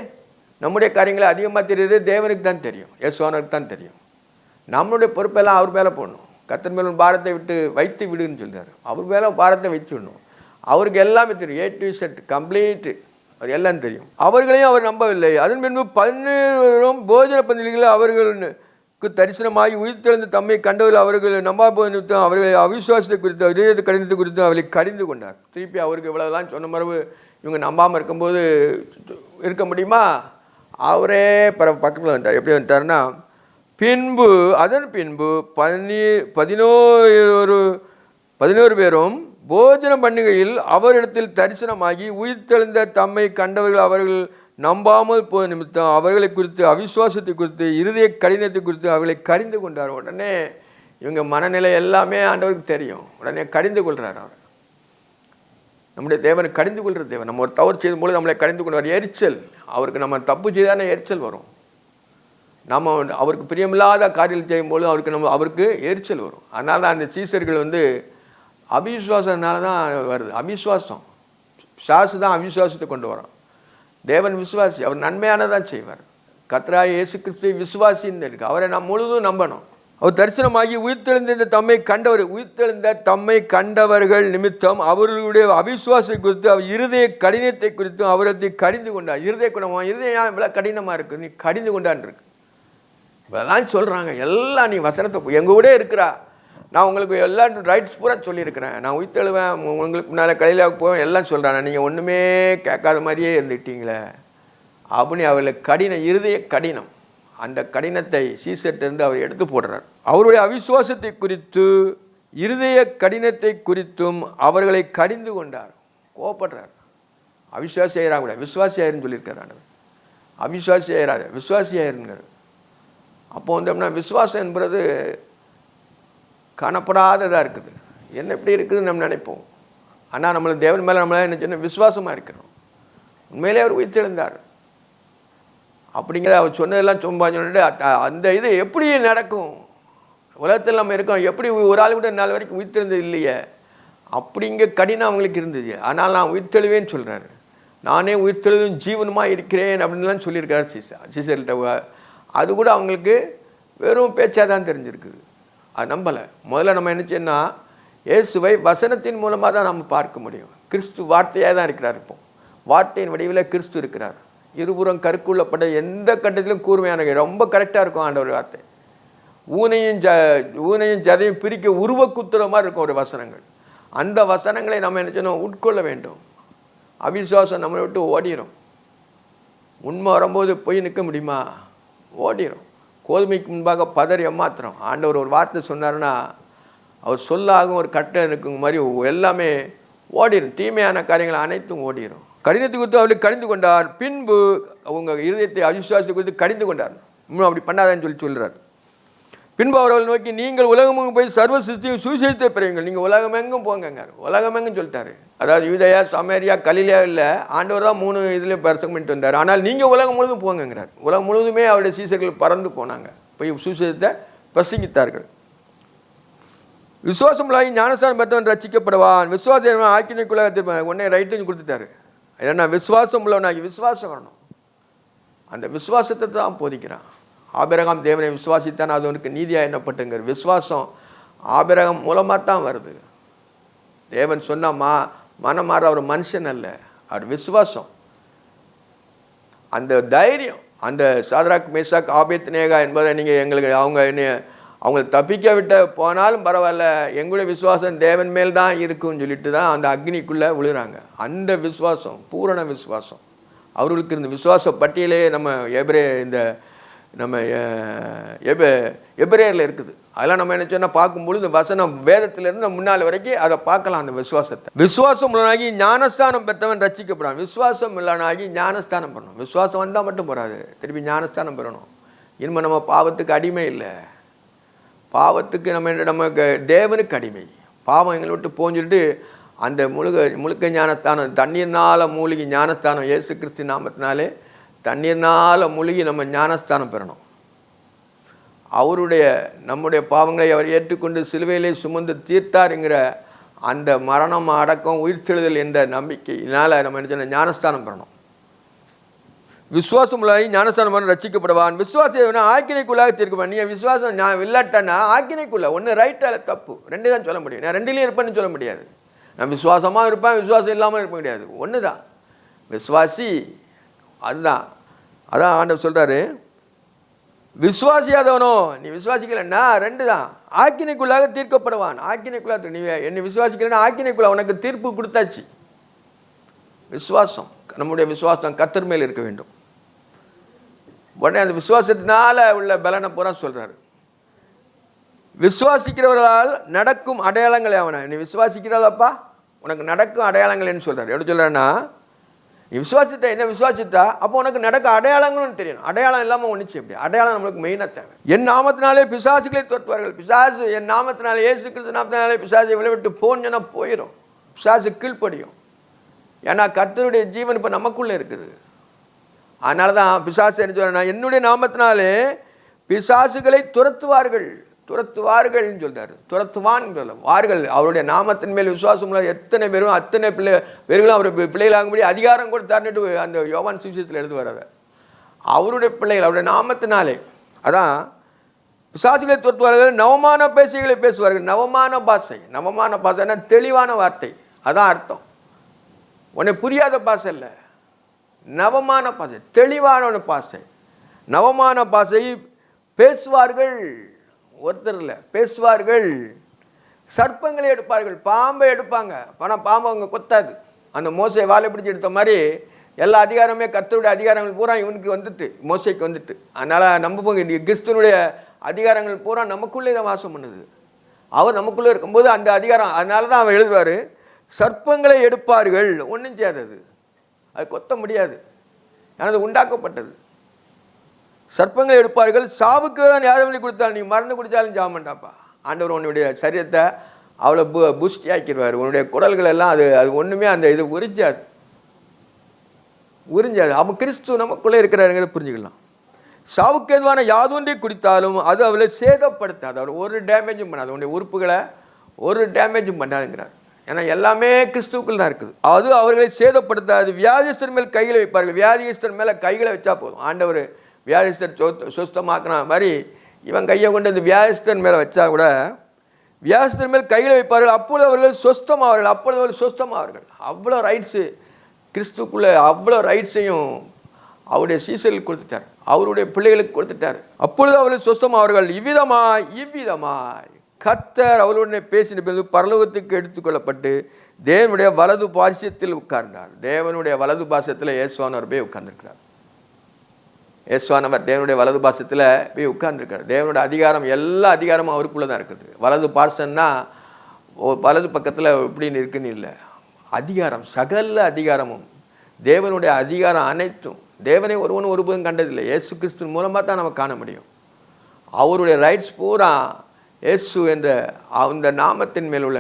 நம்முடைய காரியங்கள் அதிகமாக தெரிகிறது தேவனுக்கு தான் தெரியும், இயேசுவானவருக்கு தான் தெரியும். நம்மளுடைய பொறுப்பெல்லாம் அவர் மேலே போடணும். கர்த்தர் மேலே பாரத்தை வைத்து விடுன்னு சொல்கிறார். அவர் மேலே பாரத்தை வச்சு விடணும். அவருக்கு எல்லாமே தெரியும், A to Z கம்ப்ளீட்டு, அது எல்லாம் தெரியும். அவர்களையும் அவர் நம்பவில்லை. அதன் பின்பு 12 போஜன பந்திகளில் அவர்களுக்கு தரிசனமாகி உயிர்த்தெழுந்து தம்மை கண்டவர்கள் அவர்கள் நம்பா போது அவர்களை அவிசுவாசத்தை குறித்து இதயத்தை கடினத்தை குறித்து அவர்களை கடிந்து கொண்டார். திருப்பி அவருக்கு இவ்வளோதான் சொன்ன மரபு இவங்க நம்பாமல் இருக்கும்போது இருக்க முடியுமா? அவரே பக்கத்தில் வந்துட்டார். எப்படி வந்துட்டார்னா அதன் பின்பு 11 பேரும் போஜனம் பண்ணுகையில் அவரிடத்தில் தரிசனமாகி உயிர்த்தெழுந்த தம்மை கண்டவர்கள் அவர்கள் நம்பாமல் போன நிமித்தம் அவர்களை குறித்து அவிசுவாசத்தை குறித்து இருதய கடினத்தை குறித்து அவர்களை கடிந்து கொண்டார். உடனே இவங்க மனநிலை எல்லாமே ஆண்டவருக்கு தெரியும். உடனே கடிந்து கொள்கிறார். அவர் நம்முடைய தேவனை கடிந்து கொள்கிற தேவன். நம்ம ஒரு தவறு செய்யும்போது நம்மளை கடிந்து கொள்வார். எரிச்சல், அவருக்கு நம்ம தப்பு செய்தானே எரிச்சல் வரும். நம்ம அவருக்கு பிரியமில்லாத காரியங்கள் செய்யும்போது அவருக்கு எரிச்சல் வரும். அதனால தான் அந்த சீசர்கள் அவிசுவாசனால தான் வருது. அவிசுவாசம் சாசு தான் அவிசுவாசத்தை கொண்டு வரோம். தேவன் விசுவாசி, அவர் நன்மையானதான் செய்வார். கர்த்தராகிய இயேசு கிறிஸ்துவை விசுவாசின்னு இருக்கு. அவரை நாம் முழுதும் நம்பணும். அவர் தரிசனமாகி உயிர்த்தெழுந்த தம்மை கண்டவர்கள் நிமித்தம் அவர்களுடைய அவிசுவாசத்தை குறித்து அவர் இருதய கடினத்தை குறித்தும் அவரத்தை கடிந்து கொண்டார். இருதய குணமாக இருதயம் இவ்வளோ கடினமாக இருக்குது, நீ கடிந்து கொண்டான் இருக்கு. இதெல்லாம் சொல்கிறாங்க. எல்லாம் நீ வசனத்தை எங்கள் கூட இருக்கிறா, நான் உங்களுக்கு எல்லா ரைட்ஸ் பூரா சொல்லியிருக்கிறேன், நான் உயிர்த்தெழுவேன், உங்களுக்கு முன்னால் கலையில் போவேன் எல்லாம் சொல்கிறேன், நீங்கள் ஒன்றுமே கேட்காத மாதிரியே இருந்துட்டீங்களே அப்படின்னு அவர்களை இருதய கடினம், அந்த கடினத்தை சீசர்ட்டிருந்து அவர் எடுத்து போடுறார். அவருடைய அவிசுவாசத்தை குறித்து இருதய கடினத்தை குறித்தும் அவர்களை கடிந்து கொண்டார், கோவப்படுறார். அவிசுவாசி ஆயிராங்க கூட, விசுவாசி ஆயிருன்னு சொல்லியிருக்காரு. அவிசுவாசி ஆயிராது, விசுவாசி ஆயிருங்கிறார். அப்போ அப்படின்னா விசுவாசம் என்பது காணப்படாததாக இருக்குது. என்ன எப்படி இருக்குதுன்னு நம்ம நினைப்போம். ஆனால் நம்மளை தேவன் மேலே நம்மளால் என்ன சொன்ன விசுவாசமாக இருக்கணும். உண்மையிலே அவர் உயிர்த்தெழுந்தார் அப்படிங்கிறத அவர் சொன்னதெல்லாம் சும்மா சொல்லிட்டு அந்த இது எப்படி நடக்கும், உலகத்தில் நம்ம இருக்கோம், எப்படி ஒரு ஆள் கூட நாள் வரைக்கும் உயிர்த்தெழுந்தது இல்லையே அப்படிங்க கடினம் அவங்களுக்கு இருந்துச்சு. ஆனால் நான் உயிர்த்தெழுவேன்னு சொல்கிறாரு. நானே உயிர்த்தெழுதும் ஜீவனமாக இருக்கிறேன் அப்படின்லாம் சொல்லியிருக்காரு சீசர்கிட்ட. அது கூட அவங்களுக்கு வெறும் பேச்சாக தான் தெரிஞ்சிருக்குது, அது நம்பலை. முதல்ல நம்ம என்ன செய்யணும்னா இயேசுவை வசனத்தின் மூலமாக தான் நம்ம பார்க்க முடியும். கிறிஸ்து வார்த்தையாக தான் இருக்கிறார். இப்போ வார்த்தையின் வடிவில் கிறிஸ்து இருக்கிறார். இருபுறம் கருக்குள்ளப்பட்ட எந்த கட்டத்திலும் கூர்மையான ரொம்ப கரெக்டாக இருக்கும் ஆண்டவர் வார்த்தை. ஊனையும் ஜதையும் பிரிக்க உருவக்குத்துற மாதிரி இருக்கும் ஒரு வசனங்கள். அந்த வசனங்களை நம்ம என்ன செய்யணும், உட்கொள்ள வேண்டும். அவிசுவாசம் நம்மளை விட்டு ஓடிடும். உண்மை வரும்போது போய் நிற்க முடியுமா, ஓடிடும். கோதுமைக்கு முன்பாக பதறி ஏமாத்திரம். ஆண்டவர் ஒரு வார்த்தை சொன்னார்னா அவர் சொல்லாகும் ஒரு கட்டை இருக்குங்க மாதிரி எல்லாமே ஓடிடும். தீமையான காரியங்கள் அனைத்தும் ஓடிடும். கடினத்தை குறித்து அவளுக்கு கடிந்து கொண்டார். பின்பு அவங்க இருதயத்தை அவிசுவாசத்தை குறித்து கடிந்து கொண்டார். இன்னும் அப்படி பண்ணாதான்னு சொல்கிறார். பின்பு அவர்கள் நோக்கி நீங்கள் உலகமெங்கும் போய் சர்வ சிருஷ்டியும் சுவிசேஷத்தை பெறுவீங்கள், நீங்கள் உலகமெங்கும் போங்கங்க. உலகமெங்கும் சொல்லிட்டாரு. அதாவது யூதேயா, சமேரியா, கலிலேயா இல்லை, ஆண்டவர் தான் 3 இதுலேயும் பிரசங்கம் பண்ணிட்டு வந்தார். ஆனால் நீங்கள் உலகம் முழுதும் போங்கிறார். உலகம் முழுதுமே அவருடைய சீசர்கள் பறந்து போனாங்க, போய் சுவிசேஷத்தை பிரசங்கித்தார்கள். விசுவாசமுள்ளாகி ஞானஸ்தானம் பெற்றவன் ரட்சிக்கப்படுவான், விசுவாசம் ஆக்கினைக்குள்ளாக திரும்ப உடனே ரைட்டுன்னு கொடுத்துட்டாரு. ஏன்னா விசுவாசம் உள்ளவனாகி விசுவாசம் வரணும். அந்த விசுவாசத்தை தான் போதிக்கிறான். ஆபிரகாம் தேவனை விசுவாசித்தான், அது உனக்கு நீதியாக எண்ணப்பட்டுங்கிற விசுவாசம் ஆபிரகாம் மூலமாக தான் வருது. தேவன் சொன்னால் மனம் மாற அவர் மனுஷன் அல்ல, அவர் விசுவாசம். அந்த தைரியம், அந்த சாத்ராக் மேஷாக் ஆபேத்நேகோ என்பதை நீங்கள் எங்களுக்கு அவங்களை தப்பிக்க விட்ட போனாலும் பரவாயில்ல, எங்களுடைய விசுவாசம் தேவன் மேல் தான் இருக்குன்னு சொல்லிட்டு தான் அந்த அக்னிக்குள்ளே விழுகிறாங்க. அந்த விசுவாசம் பூரண விசுவாசம் அவர்களுக்கு இருந்த விசுவாச பட்டியலே நம்ம எபிரேயரில் இருக்குது. அதெல்லாம் நம்ம என்ன சொன்னால் பார்க்கும்பொழுது வசனம் வேதத்திலிருந்து முன்னால் வரைக்கும் அதை பார்க்கலாம். அந்த விசுவாசத்தை விசுவாசம் உள்ளனாகி ஞானஸ்தானம் பெற்றவன் ரட்சிக்கப்படுறான். விசுவாசம் உள்ளனாகி ஞானஸ்தானம் பண்ணணும். விசுவாசம் வந்தால் மட்டும் போகாது, திருப்பி ஞானஸ்தானம் பெறணும். இனிமேல் நம்ம பாவத்துக்கு அடிமை இல்லை. பாவத்துக்கு நமக்கு தேவனுக்கு அடிமை. பாவம் எங்களை விட்டு போஞ்சிட்டு அந்த முழுக்க ஞானஸ்தானம், தண்ணீர்னால் மூழ்கி ஞானஸ்தானம், இயேசு கிறிஸ்து நாமத்தினாலே தண்ணீர்னால் மூழ்கி நம்ம ஞானஸ்தானம் பெறணும். நம்முடைய பாவங்களை அவர் ஏற்றுக்கொண்டு சிலுவையிலே சுமந்து தீர்த்தாருங்கிற அந்த மரணம், அடக்கம், உயிர்த்தெழுதல் என்ற நம்பிக்கையினால் நம்ம என்ன சொன்ன ஞானஸ்தானம் பெறணும். விசுவாசம் உள்ளாகி ஞானஸ்தானம் பண்ண ரட்சிக்கப்படுவான். விசுவாசம் ஆக்கினைக்குள்ளாக தீர்க்கப்படுவான். நீங்கள் விசுவாசம் நான் இல்லாட்டன்னா ஆக்கினைக்குள்ள ஒன்று ரைட்டால தப்பு, 2 தான் சொல்ல முடியும். நான் 2லேயும் இருப்பேன்னு சொல்ல முடியாது. நான் விசுவாசமாக இருப்பேன், விசுவாசம் இல்லாமல் இருக்க முடியாது. ஒன்று தான் விசுவாசி. அதான் ஆண்டவர் சொல்கிறாரு, விசுவாசியாதவனோ நீ விசுவாசிக்கலன்னா 2 தான், ஆக்கினைக்குள்ளாக தீர்க்கப்படுவான். ஆக்கினைக்குள்ளாக நீ என்னை விசுவாசிக்கலன்னா ஆக்கினைக்குள்ள உனக்கு தீர்ப்பு கொடுத்தாச்சு. விசுவாசம், நம்முடைய விசுவாசம் கர்த்தர் மேல் இருக்க வேண்டும். உடனே அந்த விசுவாசத்தினால உள்ள பலனை பூரா சொல்கிறாரு. விசுவாசிக்கிறவர்களால் நடக்கும் அடையாளங்களே அவனை, நீ விசுவாசிக்கிறாளப்பா உனக்கு நடக்கும் அடையாளங்கள்னு சொல்கிறார். எப்படி சொல்கிறாருன்னா, நீ விசுவாசிட்டா என்ன விசுவாசிட்டா அப்போ உனக்கு நடக்க அடையாளங்களும் தெரியணும். அடையாளம் இல்லாமல் ஒன்றுச்சு எப்படி? அடையாளம் நம்மளுக்கு மெயினாக தேவை. என் நாமத்தினாலே பிசாசுகளை துரத்துவார்கள். பிசாசு என் நாமத்தினாலே, இயேசு கிறிஸ்து நாமத்தினாலே பிசாசை விளைவிட்டு போன்னு சொன்னால் போயிடும். பிசாசு கீழ்ப்படியும். ஏன்னா கர்த்தருடைய ஜீவன் இப்போ நமக்குள்ளே இருக்குது. அதனால தான் பிசாசு என்ன சொல்கிறேன்னா, என்னுடைய நாமத்தினாலே பிசாசுகளை துரத்துவார்கள். துரத்துவார்கள்னு சொல்கிறார். துரத்துவான் வார்கள். அவருடைய நாமத்தின் மேல் விசுவாசம் உள்ள எத்தனை பேரும் அத்தனை பேர்களும் அவர் பிள்ளைகளாகும்படி அதிகாரம் கொடுத்தாருன்னுட்டு அந்த யோவான் சுவிசேஷத்தில் எழுதுவார். அதை அவருடைய பிள்ளைகள் அவருடைய நாமத்தினாலே. அதான் பிசாசுகளை துரத்துவார்கள். நவமான பேசைகளை பேசுவார்கள். நவமான பாஷை. நவமான பாஷைன்னா தெளிவான வார்த்தை. அதான் அர்த்தம். உன்னை புரியாத பாஷை இல்லை, நவமான பாஷை, தெளிவான பாஷை. நவமான பாஷை பேசுவார்கள். ஒருத்தர் இல்லை, பேசுவார்கள். சர்ப்பங்களை எடுப்பார்கள், பாம்பை எடுப்பாங்க. ஆனால் பாம்பை அவங்க கொத்தாது. அந்த மோசை வாழை பிடிச்சி எடுத்த மாதிரி எல்லா அதிகாரமே கர்த்தருடைய அதிகாரங்கள் பூரா இவனுக்கு வந்துட்டு, மோசைக்கு வந்துட்டு. அதனால் நம்ம கிறிஸ்துவனுடைய அதிகாரங்கள் பூரா நமக்குள்ளே தான் வாசம் பண்ணுது. அவர் நமக்குள்ளே இருக்கும்போது அந்த அதிகாரம். அதனால தான் அவர் எழுதுவார், சர்ப்பங்களை எடுப்பார்கள், ஒன்றும் செய்யாதது, அது கொத்த முடியாது, ஏன்னா அது உண்டாக்கப்பட்டது. சர்ப்பங்களை எடுப்பார்கள். சாவுக்கு தான் யாரும் கொடுத்தாலும், நீ மருந்து குடித்தாலும் சாக மாட்டாப்பா. ஆண்டவர் உன்னுடைய சரீரத்தை அவ்வளோ பூஸ்டி ஆக்கிடுவார். உன்னுடைய குடல்கள் எல்லாம் அது ஒன்றுமே அந்த இது உறிஞ்சாது. அவன் கிறிஸ்து நமக்குள்ளே இருக்கிறாருங்கிறத புரிஞ்சுக்கலாம். சாவுக்கு எதுவான யாதொன்றை குடித்தாலும் அது அவளை சேதப்படுத்தாது. அவர் ஒரு டேமேஜும் பண்ணாது. உன்னுடைய உறுப்புகளை ஒரு டேமேஜும் பண்ணாதுங்கிறார். ஏன்னா எல்லாமே கிறிஸ்துவுக்குள் தான் இருக்குது. அது அவர்களை சேதப்படுத்தாது. வியாதிஸ்தர் மேல் கைகளை வைப்பார்கள். வியாதிஸ்தர் மேலே கைகளை வச்சா போதும். ஆண்டவர் வியாதிஸ்தர் சுஸ்தமாக்குற மாதிரி இவன் கையை கொண்டு இந்த வியாதிஸ்தர் மேலே வச்சா கூட வியாதிஸ்தர் மேல் கைகளை வைப்பார்கள். அப்பொழுது அவர்கள் சொஸ்தமாவார்கள். அப்பொழுது அவர்கள் சொஸ்தமாவார்கள். அவ்வளோ ரைட்ஸு கிறிஸ்துக்குள்ளே, அவ்வளோ ரைட்ஸையும் அவருடைய சீசர்களுக்கு கொடுத்துட்டார், அவருடைய பிள்ளைகளுக்கு கொடுத்துட்டார். அப்பொழுது அவர்கள் சொஸ்தமாவார்கள். இவ்விதமாய் கர்த்தர் அவளுடனே பேசின பிறகு பரலோகத்துக்கு எடுத்துக்கொள்ளப்பட்டு தேவனுடைய வலது பாரிசத்தில் உட்கார்ந்தார். தேவனுடைய வலது பாசத்தில் இயேசுவானவர் போய் உட்கார்ந்துருக்கிறார். இயேசுவானவர் தேவனுடைய வலது பாசத்தில் போய் உட்கார்ந்துருக்கார். தேவனுடைய அதிகாரம், எல்லா அதிகாரமும் அவருக்குள்ளே தான் இருக்குது. வலது பாசன்னா வலது பக்கத்தில் எப்படின்னு இருக்குன்னு இல்லை, அதிகாரம், சகல அதிகாரமும் தேவனுடைய அதிகாரம் அனைத்தும். தேவனை ஒருபோதும் கண்டதில்லை. இயேசு கிறிஸ்து மூலமாக தான் நம்ம காண முடியும். அவருடைய ரைட்ஸ் பூரா இயேசு என்ற அந்த நாமத்தின் மேல் உள்ள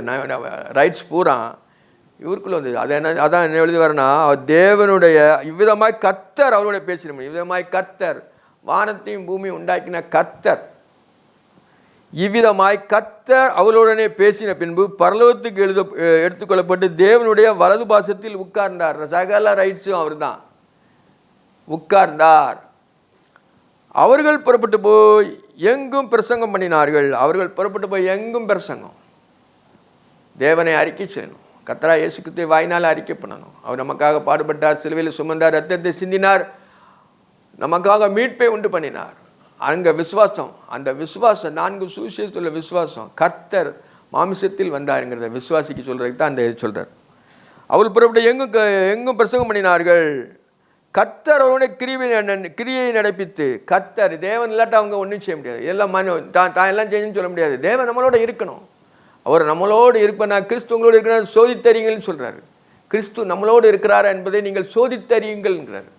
ரைட்ஸ் பூரா இவருக்குள்ள வந்தது. அது என்ன, அதான் என்ன எழுதி வரனா, தேவனுடைய இவ்விதமாய் கர்த்தர் அவருடைய பேசின, இவ்விதமாய் கர்த்தர் வானத்தையும் பூமியும் உண்டாக்கின கர்த்தர், இவ்விதமாய் கர்த்தர் அவளுடனே பேசின பின்பு பரலோகத்துக்கு எடுத்துக்கொள்ளப்பட்டு தேவனுடைய வலது பாசத்தில் உட்கார்ந்தார். சகல ரைட்ஸும் அவர் தான் உட்கார்ந்தார். அவர்கள் புறப்பட்டு போய் எங்கும் பிரசங்கம் பண்ணினார்கள். அவர்கள் புறப்பட்டு போய் எங்கும் பிரசங்கம். தேவனை அறிக்கை செய்யணும். கர்த்தராகிய இயேசு கிறிஸ்துவை வாயினால் அறிக்கை பண்ணணும். அவர் நமக்காக பாடுபட்டார், சிலுவையில் சுமந்தார், ரத்தத்தை சிந்தினார், நமக்காக மீட்பை உண்டு பண்ணினார். அங்கே விசுவாசம், அந்த விசுவாசம் 4 சுவிசேஷத்துல விசுவாசம், கர்த்தர் மாமிசத்தில் வந்தாருங்கிறத விசுவாசிக்கு சொல்கிறதுக்கு தான் அந்த இது சொல்கிறார். அவள் புறப்பட்டு எங்கும் பிரசங்கம் பண்ணினார்கள். கர்த்தர் அவருடைய கிரியை நடப்பித்து, கர்த்தர் தேவன் இல்லாட்ட அவங்க ஒன்றும் செய்ய முடியாது. எல்லாம் தான் எல்லாம் செய்யணும்னு சொல்ல முடியாது. தேவன் நம்மளோட இருக்கணும். அவர் நம்மளோடு இருப்பனா, கிறிஸ்து உங்களோடு இருக்கிறார், சோதித்தறியுங்கள்னு சொல்கிறாரு. கிறிஸ்து நம்மளோடு இருக்கிறாரா என்பதை நீங்கள் சோதித்தறியுங்கள்ங்கிறார்.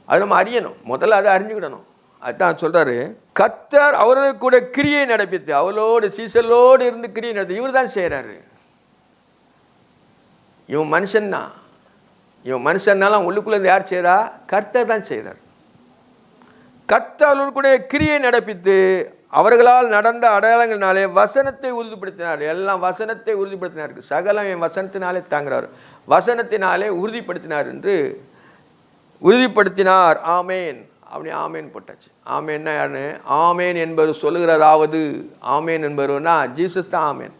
அது நம்ம அறியணும், முதல்ல அதை அறிஞ்சுக்கிடணும். அதுதான் சொல்கிறாரு, கர்த்தர் அவர்கள் கூட கிரியை நடப்பித்து, அவளோடு சீசலோடு இருந்து கிரியை நடத்தி. இவர் தான் செய்கிறாரு. இவன் மனுஷன்தான். இவன் மனுஷன்னாலும் உள்ளுக்குள்ளே யார் செய்கிறா? கர்த்தர் தான் செய்கிறார். கர்த்தர் அவர்கள் கூட கிரியை நடப்பித்து அவர்களால் நடந்த அடையாளங்களினாலே வசனத்தை உறுதிப்படுத்தினார். எல்லாம் வசனத்தை உறுதிப்படுத்தினார். சகலம் என் வசனத்தினாலே தாங்கிறார், வசனத்தினாலே உறுதிப்படுத்தினார் என்று உறுதிப்படுத்தினார். ஆமேன். அப்படி ஆமேன் போட்டாச்சு. ஆமேன்னா யாருன்னு? ஆமேன் என்பவர் சொல்லுகிறதாவது, ஆமேன் என்பவர்னா ஜீசஸ் தான் ஆமேன்.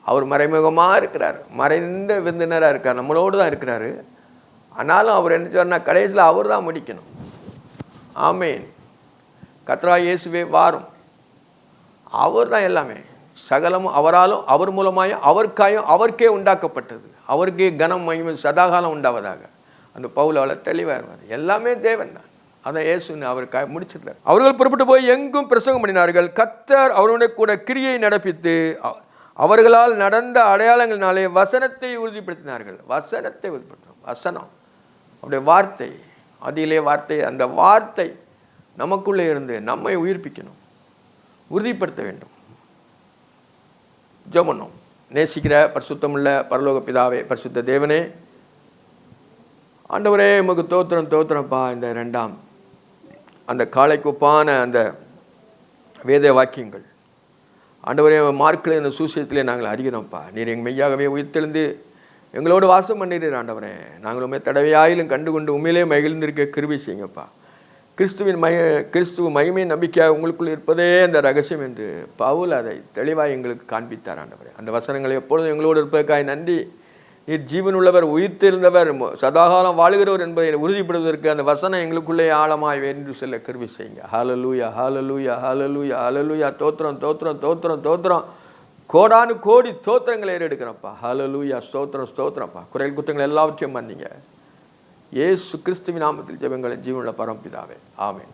அவர் மறைமுகமாக இருக்கிறார், மறைந்த விருந்தினராக இருக்கார், நம்மளோடு தான் இருக்கிறாரு. ஆனாலும் அவர் என்ன சொன்னால் கடைசியில் அவர் தான் முடிக்கணும். ஆமேன். கர்த்தராகிய இயேசுவே வாரும். அவர் தான் எல்லாமே, சகலமும் அவராலும் அவர் மூலமாயும் அவருக்காயும் அவருக்கே உண்டாக்கப்பட்டது. அவருக்கே கனம் மகிமை சதாகாலம் உண்டாவதாக. அந்த பவுல் அவளை தெளிவாக எல்லாமே தேவன் தான். அதை இயேசுன்னு அவருக்காக முடிச்சிருக்கார். அவர்கள் புறப்பட்டு போய் எங்கும் பிரசங்கம் பண்ணினார்கள். கர்த்தர் அவருடைய கூட கிரியை நடப்பித்து அவர்களால் நடந்த அடையாளங்களினாலே வசனத்தை உறுதிப்படுத்தினார்கள். வசனத்தை உறுதிப்படுத்தணும். வசனம் அப்படியே வார்த்தை, அதிலே வார்த்தை. அந்த வார்த்தை நமக்குள்ளே இருந்து நம்மை உயிர்ப்பிக்கணும், உறுதிப்படுத்த வேண்டும். ஜெபம். நேசிக்கிற பரிசுத்தமுள்ள பரலோக பிதாவே, பரிசுத்த தேவனே, ஆண்டவரே உமக்கு தோத்திரம் தோத்திரம்ப்பா. இந்த ரெண்டாம் அந்த காலைக்கு ஒப்பான அந்த வேத வாக்கியங்கள் ஆண்டவரே மார்க்கில் இந்த சுவிசேஷத்திலே நாங்கள் அறிகிறோம்ப்பா. நீர் எங்கள் மெய்யாகவே உயிர்த்தெழுந்து எங்களோடு வாசம் பண்ணிடுற ஆண்டவரே. நாங்கள் உண்மை தடவையாயிலும் கண்டுகொண்டு உண்மையிலே மகிழ்ந்திருக்க கிருபை செய்யுங்கப்பா. கிறிஸ்துவ மகிமை நம்பிக்கையாக உங்களுக்குள் இருப்பதே அந்த ரகசியம் என்று பவுல் அதை தெளிவாக எங்களுக்கு காண்பித்தார் ஆண்டவரே. அந்த வசனங்களை எப்பொழுதும் எங்களோடு இருப்பதற்காக நன்றி. நீர் ஜீவனுள்ளவர், உயிர்த்தெழுந்தவர், சதாகாலம் வாழுகிறவர் என்பதை உறுதிப்படுவதற்கு அந்த வசனம் எங்களுக்குள்ளே ஆழமாய் வென்று செல்ல கிருபை செய்யுங்க. ஹல்லேலூயா, ஹல்லேலூயா, ஹல்லேலூயா, ஹல்லேலூயா. தோத்திரம் தோத்திரம் தோத்திரம் தோத்திரம். கோடானு கோடி தோத்திரங்களை ஏறெடுக்கிறப்பா. ஹல்லேலூயா, ஸ்தோத்திரம் ஸ்தோத்திரம்ப்பா. குறைகள் குற்றங்கள் எல்லாவற்றையும் மன்னிங்க. இயேசு கிறிஸ்துவின் நாமத்தில் ஜெபங்கள், ஜீவனுள்ள பரமபிதாவே, ஆமென்.